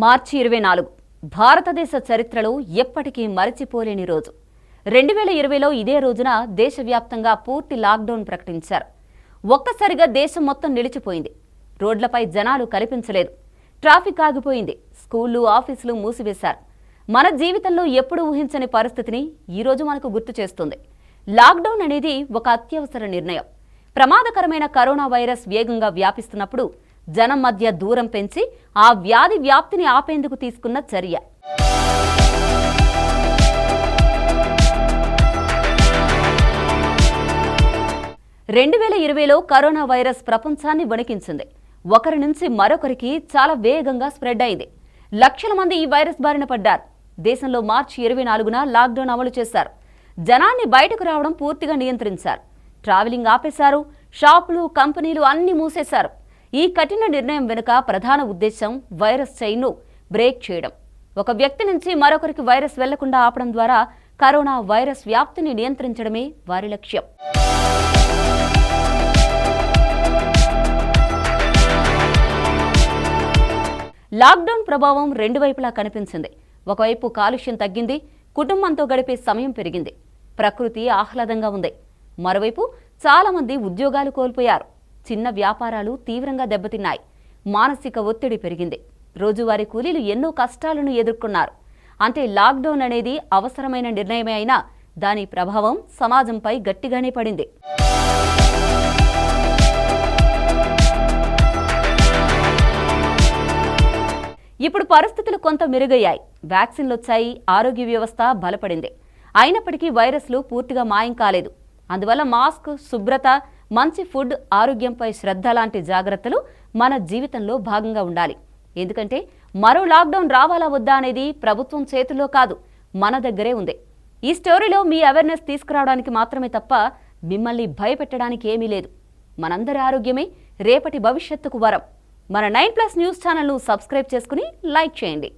మార్చి 24 భారతదేశ చరిత్రలో ఎప్పటికీ మరచిపోలేని రోజు. 2020లో ఇదే రోజున దేశవ్యాప్తంగా పూర్తి లాక్డౌన్ ప్రకటించారు. ఒక్కసారిగా దేశం మొత్తం నిలిచిపోయింది. రోడ్లపై జనాలు కనిపించలేదు. ట్రాఫిక్ ఆగిపోయింది. స్కూళ్లు, ఆఫీసులు మూసివేశారు. మన జీవితంలో ఎప్పుడూ ఊహించని పరిస్థితిని ఈరోజు మనకు గుర్తు చేస్తుంది. లాక్డౌన్ అనేది ఒక అత్యవసర నిర్ణయం. ప్రమాదకరమైన కరోనా వైరస్ వేగంగా వ్యాపిస్తున్నప్పుడు జనం మధ్య దూరం పెంచి ఆ వ్యాధి వ్యాప్తిని ఆపేందుకు తీసుకున్న చర్య. రెండు 2020లో కరోనా వైరస్ ప్రపంచాన్ని వణికించింది. ఒకరి నుంచి మరొకరికి చాలా వేగంగా స్ప్రెడ్ అయింది. లక్షల మంది ఈ వైరస్ బారిన పడ్డారు. దేశంలో మార్చి 24న లాక్డౌన్ అమలు చేశారు. జనాన్ని బయటకు రావడం పూర్తిగా నియంత్రించారు. ట్రావెలింగ్ ఆపేశారు. షాపులు, కంపెనీలు అన్నీ మూసేశారు. ఈ కఠిన నిర్ణయం వెనుక ప్రధాన ఉద్దేశం వైరస్ చైన్ను బ్రేక్ చేయడం. ఒక వ్యక్తి నుంచి మరొకరికి వైరస్ వెళ్లకుండా ఆపడం ద్వారా కరోనా వైరస్ వ్యాప్తిని నియంత్రించడమే వారి లక్ష్యం. లాక్డౌన్ ప్రభావం రెండు వైపులా కనిపించింది. ఒకవైపు కాలుష్యం తగ్గింది, కుటుంబంతో గడిపే సమయం పెరిగింది, ప్రకృతి ఆహ్లాదంగా ఉంది. మరోవైపు చాలా మంది ఉద్యోగాలు కోల్పోయారు. చిన్న వ్యాపారాలు తీవ్రంగా దెబ్బతిన్నాయి. మానసిక ఒత్తిడి పెరిగింది. రోజువారీ కూలీలు ఎన్నో కష్టాలను ఎదుర్కొన్నారు. అంటే లాక్డౌన్ అనేది అవసరమైన నిర్ణయమే అయినా దాని ప్రభావం సమాజంపై గట్టిగానే పడింది. ఇప్పుడు పరిస్థితులు కొంత మెరుగయ్యాయి. వ్యాక్సిన్లు వచ్చాయి. ఆరోగ్య వ్యవస్థ బలపడింది. అయినప్పటికీ వైరస్లు పూర్తిగా మాయం కాలేదు. అందువల్ల మాస్క్, శుభ్రత, మంచి ఫుడ్, ఆరోగ్యంపై శ్రద్ధ లాంటి జాగ్రత్తలు మన జీవితంలో భాగంగా ఉండాలి. ఎందుకంటే మరో లాక్డౌన్ రావాలా వద్దా అనేది ప్రభుత్వం చేతుల్లో కాదు, మన దగ్గరే ఉంది. ఈ స్టోరీలో మీ అవేర్నెస్ తీసుకురావడానికి మాత్రమే తప్ప మిమ్మల్ని భయపెట్టడానికి ఏమీ లేదు. మనందరి ఆరోగ్యమే రేపటి భవిష్యత్తుకు వరం. మన 9+ న్యూస్ ఛానల్ను సబ్స్క్రైబ్ చేసుకుని లైక్ చేయండి.